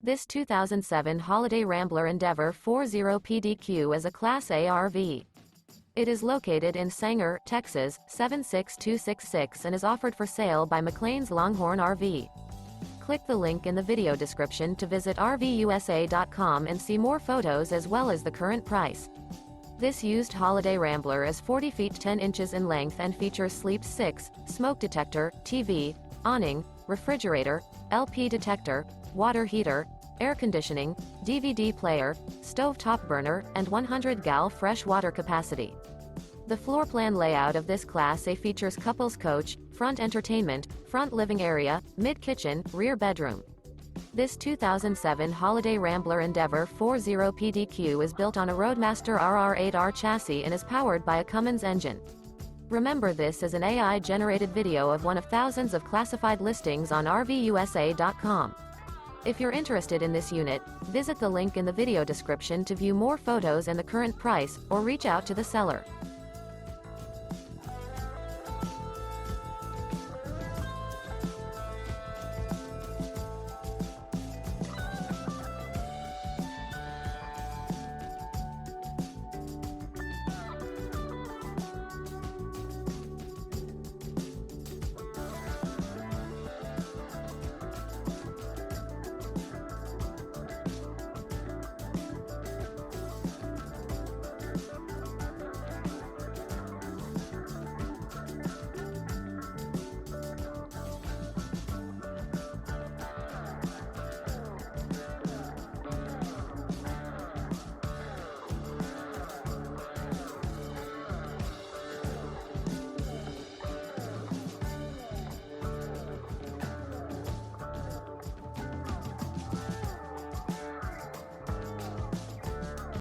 This 2007 Holiday Rambler Endeavor 40PDQ is a Class A RV. It is located in Sanger, Texas, 76266 and is offered for sale by McClain's Longhorn RV. Click the link in the video description to visit RVUSA.com and see more photos as well as the current price. This used Holiday Rambler is 40 feet 10 inches in length and features sleep 6, smoke detector, TV, awning, refrigerator, LP detector, water heater, air conditioning, DVD player, stovetop burner, and 100-gal fresh water capacity. The floor plan layout of this Class A features couples coach, front entertainment, front living area, mid-kitchen, rear bedroom. This 2007 Holiday Rambler Endeavor 40PDQ is built on a ROADMASTER RR8R chassis and is powered by a CUMMINS engine. Remember, this is an AI-generated video of one of thousands of classified listings on RVUSA.com. If you're interested in this unit, visit the link in the video description to view more photos and the current price, or reach out to the seller.